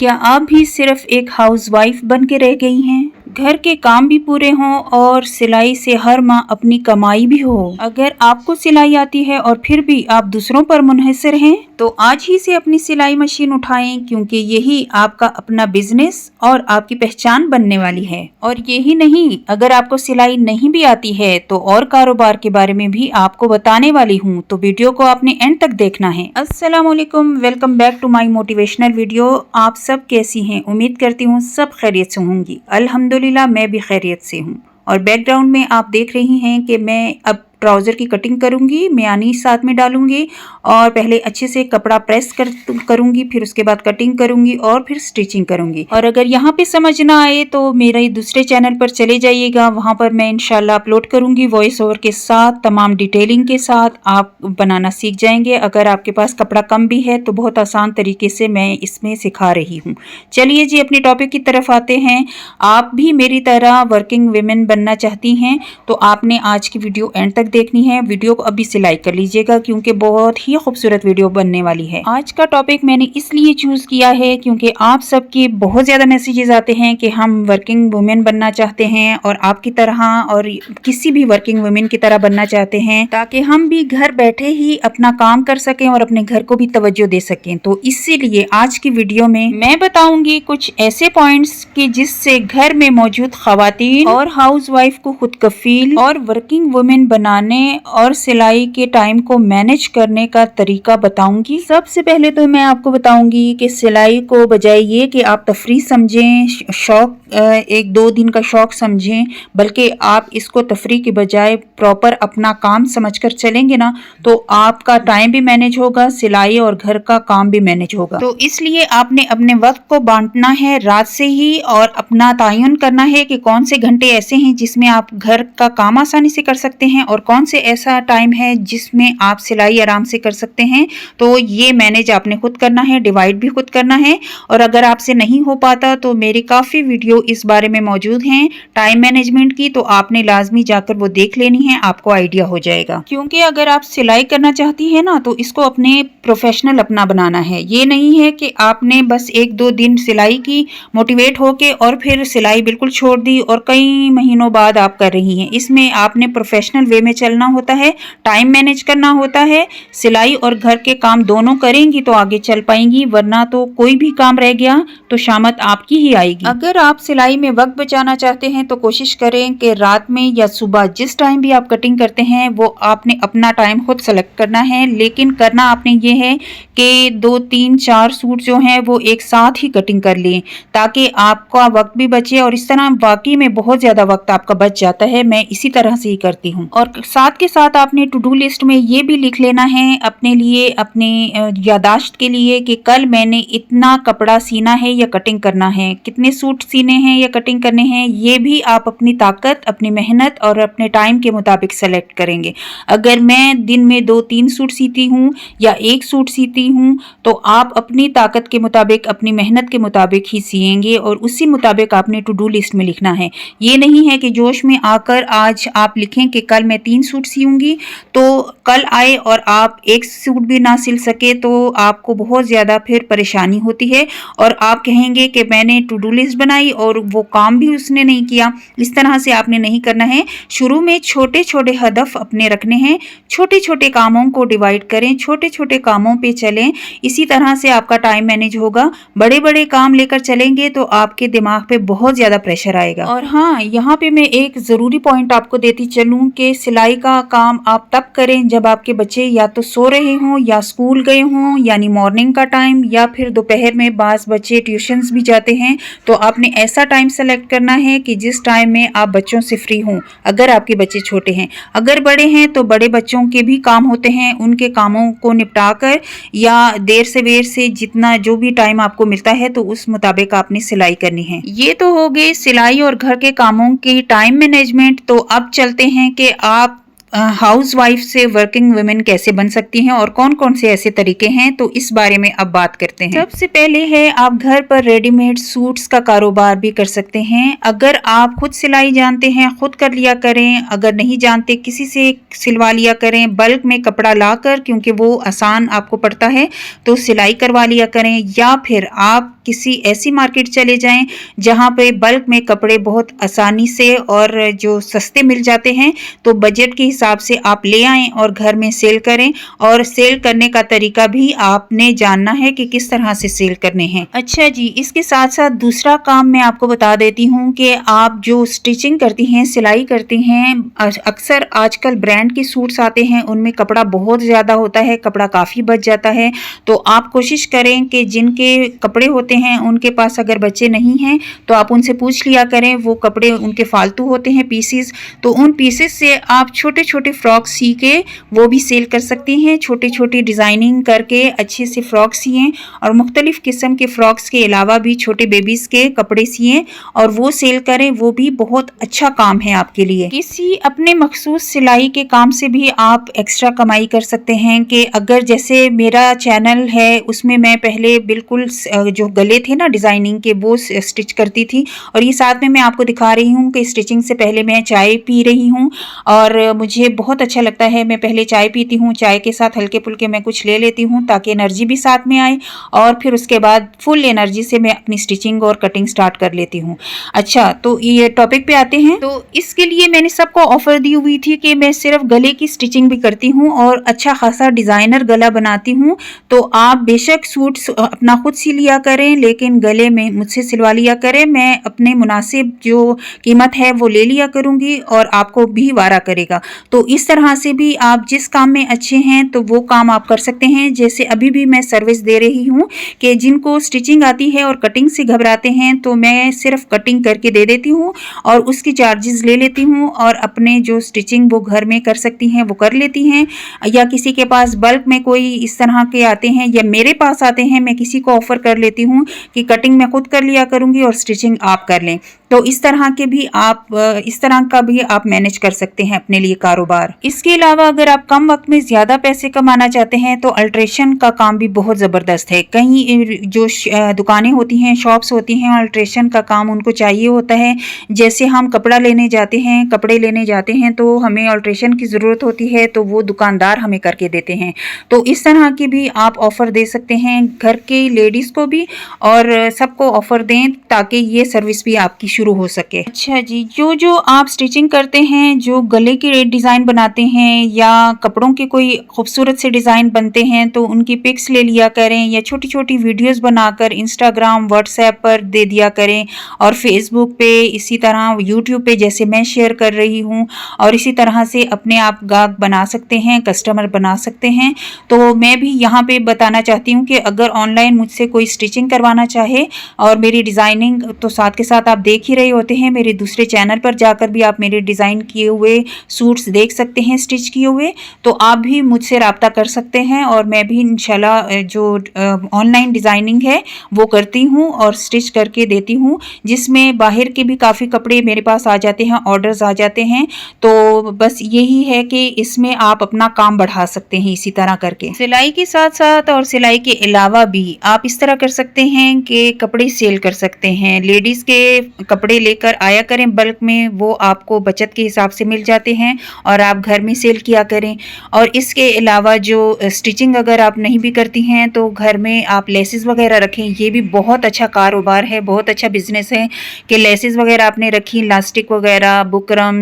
क्या आप भी सिर्फ एक हाउसवाइफ बन के रह गई हैं? घर के काम भी पूरे हों और सिलाई से हर माह अपनी कमाई भी हो। अगर आपको सिलाई आती है और फिर भी आप दूसरों पर मुनहसर हैं, तो आज ही से अपनी सिलाई मशीन उठाएं, क्योंकि यही आपका अपना बिजनेस और आपकी पहचान बनने वाली है। और यही नहीं, अगर आपको सिलाई नहीं भी आती है तो और कारोबार के बारे में भी आपको बताने वाली हूँ, तो वीडियो को आपने एंड तक देखना है। अस्सलाम वालेकुम, welcome back to my motivational video. आप सब कैसी हैं? उम्मीद करती हूँ सब खैरियत से होंगी। अल्हम्दुलिल्लाह मैं भी खैरियत से हूँ। और बैकग्राउंड में आप देख रही हैं कि मैं अब ट्राउज़र की कटिंग करूंगी, मियानी साथ में डालूंगी और पहले अच्छे से कपड़ा प्रेस करूंगी, फिर उसके बाद कटिंग करूंगी और फिर स्टिचिंग करूंगी। और अगर यहाँ पे समझ ना आए तो मेरे दूसरे चैनल पर चले जाइएगा, वहाँ पर मैं इंशाल्लाह अपलोड करूंगी वॉइस ओवर के साथ, तमाम डिटेलिंग के साथ। आप बनाना सीख जाएंगे। अगर आपके पास कपड़ा कम भी है तो बहुत आसान तरीके से मैं इसमें सिखा रही हूँ। चलिए जी, अपने टॉपिक की तरफ आते हैं। आप भी मेरी तरह वर्किंग वुमेन बनना चाहती हैं तो आपने आज की वीडियो एंड तक देखनी है। वीडियो को अभी से लाइक कर लीजिएगा, क्योंकि बहुत ही खूबसूरत वीडियो बनने वाली है। आज का टॉपिक मैंने इसलिए चूज किया है क्योंकि आप सबके बहुत ज्यादा मैसेजेस आते हैं कि हम वर्किंग वुमेन बनना चाहते हैं और आपकी तरह और किसी भी वर्किंग वुमेन की तरह बनना चाहते हैं, ताकि हम भी घर बैठे ही अपना काम कर सकें और अपने घर को भी तवज्जो दे सकें। तो इसीलिए आज की वीडियो में मैं बताऊंगी कुछ ऐसे पॉइंट्स कि जिससे घर में मौजूद खवातीन और हाउस वाइफ को खुद कफील और वर्किंग वुमेन बनाने और सिलाई के टाइम को मैनेज करने का तरीका बताऊंगी। सबसे पहले तो मैं आपको बताऊंगी कि सिलाई को बजाय ये कि आप तफरीह समझें, शौक, एक दो दिन का शौक समझें, बल्कि आप इसको तफरीह के बजाय प्रॉपर अपना काम समझकर चलेंगे ना, तो आपका टाइम भी मैनेज होगा, सिलाई और घर का काम भी मैनेज होगा। तो इसलिए आपने अपने वक्त को बांटना है रात से ही और अपना तयन करना है कि कौन से घंटे ऐसे हैं जिसमें आप घर का काम आसानी से कर सकते हैं और कौन से ऐसा टाइम है जिसमें आप सिलाई आराम से कर सकते हैं। तो ये मैनेज आपने खुद करना है, डिवाइड भी खुद करना है। और अगर आपसे नहीं हो पाता तो मेरी काफ़ी वीडियो इस बारे में मौजूद हैं टाइम मैनेजमेंट की, तो आपने लाजमी जाकर वो देख लेनी है, आपको आइडिया हो जाएगा। क्योंकि अगर आप सिलाई करना चाहती हैं ना, तो इसको अपने प्रोफेशनल अपना बनाना है। ये नहीं है कि आपने बस एक दो दिन सिलाई की, मोटिवेट होके और फिर सिलाई बिल्कुल छोड़ दी और कई महीनों बाद आप कर रही हैं। इसमें आपने प्रोफेशनल वे में चलना होता है, टाइम मैनेज करना होता है। सिलाई और घर के काम दोनों करेंगी तो आगे चल पाएंगी, वरना तो कोई भी काम रह गया तो शामत आपकी ही आएगी। अगर आप सिलाई में वक्त बचाना चाहते हैं तो कोशिश करें कि रात में या सुबह जिस टाइम भी आप कटिंग करते हैं वो आपने अपना टाइम खुद सेलेक्ट करना है। लेकिन करना आपने ये है कि 2 3 4 सूट जो हैं वो एक साथ ही कटिंग कर लें, ताकि आपका वक्त भी बचे। और इस तरह वाकई में बहुत ज़्यादा वक्त आपका बच जाता है। मैं इसी तरह से ही करती हूँ। और साथ के साथ आपने टू डू लिस्ट में ये भी लिख लेना है अपने लिए, अपने यादाश्त के लिए, कि कल मैंने इतना कपड़ा सीना है या कटिंग करना है, कितने सूट सीने हैं या कटिंग करने हैं। ये भी आप अपनी ताकत, अपनी मेहनत और अपने टाइम के मुताबिक सेलेक्ट करेंगे। अगर मैं दिन में 2-3 सूट सीती हूँ या एक सूट सीती हूँ, तो आप अपनी ताकत के मुताबिक, अपनी मेहनत के मुताबिक ही सिएंगे और उसी मुताबिक आपने टू डू लिस्ट में लिखना है। ये नहीं है कि जोश में आकर आज आप लिखें कि कल मैं 3 सूट सीऊंगी, तो कल आए और आप एक सूट भी ना सिल सके तो आपको बहुत ज़्यादा फिर परेशानी होती है और आप कहेंगे कि मैंने टू डू लिस्ट बनाई और वो काम भी उसने नहीं किया। इस तरह से आपने नहीं करना है। शुरू में छोटे छोटे हदफ अपने रखने हैं, छोटे छोटे कामों को डिवाइड करें, छोटे छोटे कामों पे चलें। इसी तरह से आपका टाइम मैनेज होगा। बड़े बड़े काम लेकर चलेंगे तो आपके दिमाग पे बहुत ज़्यादा प्रेशर आएगा। और हाँ, यहाँ पे मैं एक ज़रूरी पॉइंट आपको देती चलूँ कि सिलाई का काम आप तब करें जब आपके बच्चे या तो सो रहे हों या स्कूल गए हों, यानी मॉर्निंग का टाइम, या फिर दोपहर में बाज़ बच्चे ट्यूशन्स भी जाते हैं। तो आपने ऐसा टाइम सेलेक्ट करना है कि जिस टाइम में आप बच्चों से फ्री हों, अगर आपके बच्चे छोटे हैं। अगर बड़े हैं तो बड़े बच्चों के भी काम होते हैं, उनके कामों को निपटा कर या देर से वेर से जितना जो भी टाइम आपको मिलता है तो उस मुताबिक आपने सिलाई करनी है। ये तो हो गए सिलाई और घर के कामों की टाइम मैनेजमेंट। तो अब चलते हैं कि आप हाउस वाइफ से वर्किंग वुमेन कैसे बन सकती हैं और कौन कौन से ऐसे तरीके हैं, तो इस बारे में अब बात करते हैं। सबसे पहले है, आप घर पर रेडीमेड सूट्स का कारोबार भी कर सकते हैं। अगर आप खुद सिलाई जानते हैं, खुद कर लिया करें। अगर नहीं जानते, किसी से सिलवा लिया करें, बल्क में कपड़ा लाकर, क्योंकि वो आसान आपको पड़ता है, तो सिलाई करवा लिया करें। या फिर आप किसी ऐसी मार्केट चले जाएं जहां पे बल्क में कपड़े बहुत आसानी से और जो सस्ते मिल जाते हैं, तो बजट के हिसाब से आप ले आएं और घर में सेल करें। और सेल करने का तरीका भी आपने जानना है कि किस तरह से सेल करने हैं। अच्छा जी, इसके साथ साथ दूसरा काम मैं आपको बता देती हूँ कि आप जो स्टिचिंग करती हैं, सिलाई करती हैं, अक्सर आजकल ब्रांड के सूट्स आते हैं, उनमें कपड़ा बहुत ज़्यादा होता है, कपड़ा काफ़ी बच जाता है। तो आप कोशिश करें कि जिनके कपड़े होते हैं उनके पास अगर बच्चे नहीं हैं तो आप उनसे पूछ लिया करें। वो कपड़े उनके फालतू होते हैं पीसेस, तो उन पीसेस से आप छोटे छोटे फ्रॉक सी के वो भी सेल कर सकती हैं। छोटी छोटी डिज़ाइनिंग करके अच्छे से फ्रॉक सिएं और मुख्तलिफ किस्म के फ्रॉक्स के अलावा भी छोटे बेबीज़ के कपड़े सिएं और वो सेल करें। वो भी बहुत अच्छा काम है आपके लिए। किसी अपने मखसूस सिलाई के काम से भी आप एक्स्ट्रा कमाई कर सकते हैं। कि अगर जैसे मेरा चैनल है, उसमें मैं पहले बिल्कुल जो गले थे ना डिज़ाइनिंग के, वो स्टिच करती थी। और ये साथ में मैं आपको दिखा रही हूँ कि स्टिचिंग से पहले मैं चाय पी रही हूँ और मुझे बहुत अच्छा लगता है। मैं पहले चाय पीती हूँ, चाय के साथ हल्के फुल्के मैं कुछ ले लेती हूँ ताकि एनर्जी भी साथ में आए, और फिर उसके बाद फुल एनर्जी से मैं अपनी स्टिचिंग और कटिंग स्टार्ट कर लेती हूँ। अच्छा, तो ये टॉपिक पे आते हैं। तो इसके लिए मैंने सबको ऑफर दी हुई थी कि मैं सिर्फ गले की स्टिचिंग भी करती हूँ और अच्छा खासा डिज़ाइनर गला बनाती हूँ। तो आप बेशक सूट्स अपना खुद सी लिया करें, लेकिन गले में मुझसे सिलवा लिया करें। मैं अपने मुनासिब जो कीमत है वो ले लिया करूँगी और आपको भी वारा करेगा। तो इस तरह से भी आप जिस काम में अच्छे हैं तो वो काम आप कर सकते हैं। जैसे अभी भी मैं सर्विस दे रही हूँ कि जिनको स्टिचिंग आती है और कटिंग से घबराते हैं, तो मैं सिर्फ कटिंग करके दे देती हूँ और उसकी चार्जेस ले लेती हूँ, और अपने जो स्टिचिंग वो घर में कर सकती हैं वो कर लेती हैं। या किसी के पास बल्क में कोई इस तरह के आते हैं या मेरे पास आते हैं, मैं किसी को ऑफर कर लेती हूँ कि कटिंग मैं खुद कर लिया करूँगी और स्टिचिंग आप कर लें। तो इस तरह का भी आप मैनेज कर सकते हैं अपने लिए कारोबार। इसके अलावा अगर आप कम वक्त में ज़्यादा पैसे कमाना चाहते हैं तो अल्ट्रेशन का काम भी बहुत ज़बरदस्त है। कहीं जो दुकानें होती हैं, शॉप्स होती हैं, अल्ट्रेशन का काम उनको चाहिए होता है। जैसे हम कपड़े लेने जाते हैं तो हमें अल्ट्रेशन की ज़रूरत होती है, तो वो दुकानदार हमें करके देते हैं। तो इस तरह की भी आप ऑफ़र दे सकते हैं, घर के लेडीज़ को भी और सबको ऑफ़र दें ताकि ये सर्विस भी आपकी शुरू हो सके। अच्छा जी, जो आप स्टिचिंग करते हैं, जो गले के डिज़ाइन बनाते हैं या कपड़ों के कोई खूबसूरत से डिज़ाइन बनते हैं, तो उनकी पिक्स ले लिया करें या छोटी छोटी वीडियोस बनाकर इंस्टाग्राम, व्हाट्सएप पर दे दिया करें और फेसबुक पे, इसी तरह यूट्यूब पे जैसे मैं शेयर कर रही हूँ। और इसी तरह से अपने आप गाहक बना सकते हैं, कस्टमर बना सकते हैं। तो मैं भी यहाँ पे बताना चाहती हूँ कि अगर ऑनलाइन मुझसे कोई स्टिचिंग करवाना चाहे और मेरी डिज़ाइनिंग तो साथ के साथ आप देख ही रहे होते हैं, मेरे दूसरे चैनल पर जाकर भी आप मेरे डिज़ाइन किए हुए सूट्स देख सकते हैं, स्टिच किए हुए। तो आप भी मुझसे रब्ता कर सकते हैं और मैं भी इंशाल्लाह जो ऑनलाइन डिज़ाइनिंग है वो करती हूँ और स्टिच करके देती हूँ, जिसमें बाहर के भी काफ़ी कपड़े मेरे पास आ जाते हैं, ऑर्डर्स आ जाते हैं। तो बस यही है कि इसमें आप अपना काम बढ़ा सकते हैं इसी तरह करके। सिलाई के साथ साथ और सिलाई के अलावा भी आप इस तरह कर सकते हैं कि कपड़े सेल कर सकते हैं। लेडीज़ के कपड़े लेकर आया करें बल्क में, वो आपको बचत के हिसाब से मिल जाते हैं और आप घर में सेल किया करें। और इसके अलावा जो स्टिचिंग अगर आप नहीं भी करती हैं तो घर में आप लेसेस वगैरह रखें। ये भी बहुत अच्छा कारोबार है, बहुत अच्छा बिजनेस है कि लेसेस वगैरह आपने रखी, इलास्टिक वगैरह, बुकरम,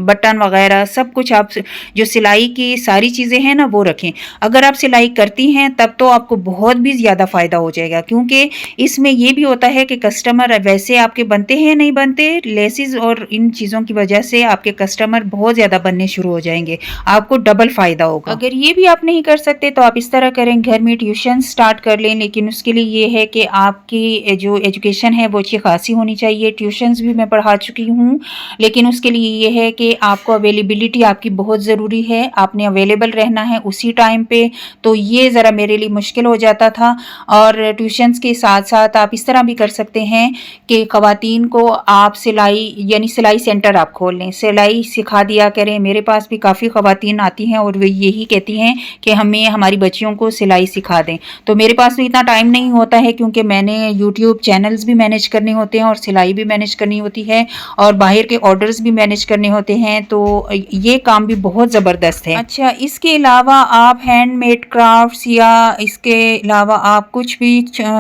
बटन वगैरह सब कुछ आप जो सिलाई की सारी चीज़ें हैं ना वो रखें। अगर आप सिलाई करती हैं तब तो आपको बहुत भी ज़्यादा फ़ायदा हो जाएगा, क्योंकि इसमें ये भी होता है कि कस्टमर वैसे आपके बनते हैं नहीं बनते, लेसेस और इन चीज़ों की वजह से आपके कस्टमर बहुत ज़्यादा बनने शुरू हो जाएंगे, आपको डबल फ़ायदा होगा। अगर ये भी आप नहीं कर सकते तो आप इस तरह करें, घर में ट्यूशन स्टार्ट कर लें। लेकिन उसके लिए ये है कि आपकी जो एजुकेशन है वो अच्छी खासी होनी चाहिए। ट्यूशन्स भी मैं पढ़ा चुकी हूँ, लेकिन उसके लिए ये है कि आपको अवेलेबिलिटी आपकी बहुत ज़रूरी है, आपने अवेलेबल रहना है उसी टाइम पे। तो ये ज़रा मेरे लिए मुश्किल हो जाता था। और ट्यूशन्स के साथ साथ आप इस तरह भी कर सकते हैं कि ख़वातीन को आप सिलाई यानी सिलाई सेंटर आप खोल लें, सिलाई सिखा दिया करें। मेरे पास भी काफ़ी ख़वातीन आती हैं और वे यही कहती हैं कि हमें हमारी बच्चियों को सिलाई सिखा दें। तो मेरे पास तो इतना टाइम नहीं होता है क्योंकि मैंने यूट्यूब चैनल्स भी मैनेज करने होते हैं और सिलाई भी मैनेज करनी होती है और बाहर के ऑर्डर्स भी मैनेज करने होते हैं, तो ये काम भी बहुत ज़बरदस्त है। अच्छा, इसके अलावा आप हैंडमेड क्राफ्ट्स या इसके अलावा आप कुछ भी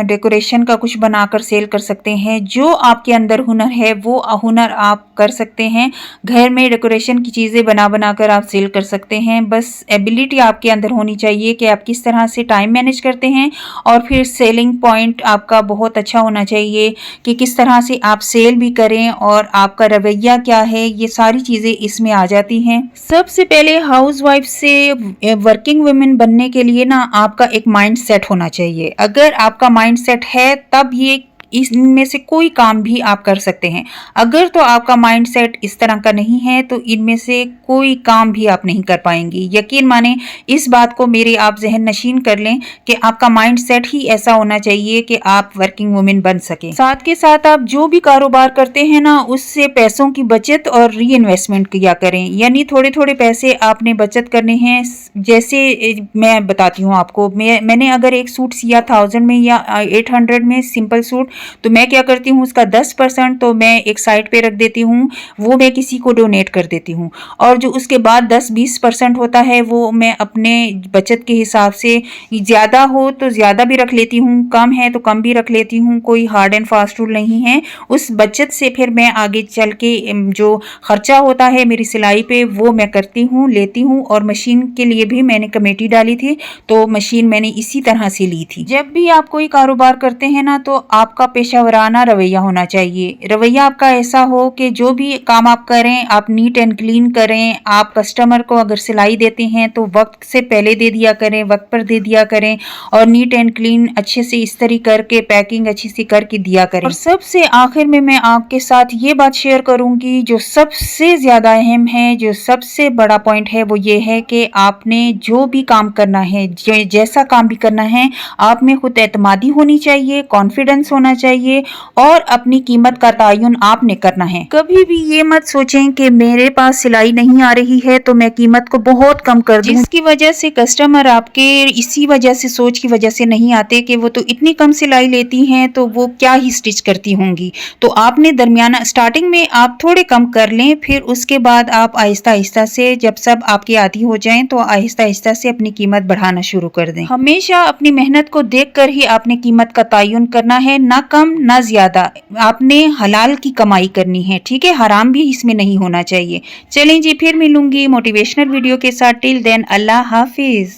डेकोरेशन का कुछ बनाकर सेल कर सकते हैं। जो आपके अंदर हुनर है वो हुनर आप कर सकते हैं। घर में डेकोरेशन की चीज़ें बना कर आप सेल कर सकते हैं। बस एबिलिटी आपके अंदर होनी चाहिए कि आप किस तरह से टाइम मैनेज करते हैं और फिर सेलिंग पॉइंट आपका बहुत अच्छा होना चाहिए कि किस तरह से आप सेल भी करें और आपका रवैया क्या है, ये सारी चीज़ें इसमें आ जाती हैं। सबसे पहले हाउसवाइफ से वर्किंग वुमेन बनने के लिए ना आपका एक माइंड सेट होना चाहिए। अगर आपका माइंड सेट है तब ये इनमें से कोई काम भी आप कर सकते हैं। अगर तो आपका माइंड सेट इस तरह का नहीं है तो इनमें से कोई काम भी आप नहीं कर पाएंगी। यकीन माने, इस बात को मेरे आप जहन नशीन कर लें कि आपका माइंड सेट ही ऐसा होना चाहिए कि आप वर्किंग वुमेन बन सकें। साथ के साथ आप जो भी कारोबार करते हैं ना, उससे पैसों की बचत और री इन्वेस्टमेंट किया करें। यानी थोड़े थोड़े पैसे आपने बचत करने हैं। जैसे मैं बताती हूँ आपको, मैंने अगर एक सूट सिया 1000 में या 800 में सिंपल सूट, तो मैं क्या करती हूँ, उसका 10% तो मैं एक साइड पे रख देती हूँ, वो मैं किसी को डोनेट कर देती हूँ। और जो उसके बाद 10-20% होता है वो मैं अपने बचत के हिसाब से, ज़्यादा हो तो ज़्यादा भी रख लेती हूँ, कम है तो कम भी रख लेती हूँ। कोई हार्ड एंड फास्ट रूल नहीं है। उस बचत से फिर मैं आगे चल के जो खर्चा होता है मेरी सिलाई पे वो मैं करती हूँ, लेती हूँ। और मशीन के लिए भी मैंने कमेटी डाली थी, तो मशीन मैंने इसी तरह से ली थी। जब भी आप कोई कारोबार करते हैं ना, तो आपका पेशावराना रवैया होना चाहिए। रवैया आपका ऐसा हो कि जो भी काम आप करें आप नीट एंड क्लीन करें। आप कस्टमर को अगर सिलाई देते हैं तो वक्त से पहले दे दिया करें, वक्त पर दे दिया करें और नीट एंड क्लीन अच्छे से इस्त्री करके पैकिंग अच्छी सी करके दिया करें। और सबसे आखिर में मैं आपके साथ ये बात शेयर करूंगी जो सबसे ज्यादा अहम है, जो सबसे बड़ा पॉइंट है, वो ये है कि आपने जो भी काम करना है, जैसा काम भी करना है, आप में खुद एतमादी होनी चाहिए, कॉन्फिडेंस होना चाहिए और अपनी कीमत का तयन आपने करना है। कभी भी ये मत सोचें कि मेरे पास सिलाई नहीं आ रही है तो मैं कीमत को बहुत कम कर दूं, जिसकी वजह से कस्टमर आपके इसी वजह से, सोच की वजह से नहीं आते कि वो तो इतनी कम सिलाई लेती हैं तो वो क्या ही स्टिच करती होंगी। तो आपने दरमियाना स्टार्टिंग में आप थोड़े कम कर लें, फिर उसके बाद आप आहिस्ता आहिस्ता से, जब सब आपके आदी हो जाएं तो आहिस्ता आहिस्ता से अपनी कीमत बढ़ाना शुरू कर दें। हमेशा अपनी मेहनत को देखकर ही आपने कीमत का तयन करना है, ना कम ना ज्यादा। आपने हलाल की कमाई करनी है, ठीक है, हराम भी इसमें नहीं होना चाहिए। चलें जी, फिर मिलूंगी मोटिवेशनल वीडियो के साथ। टिल देन, अल्लाह हाफिज।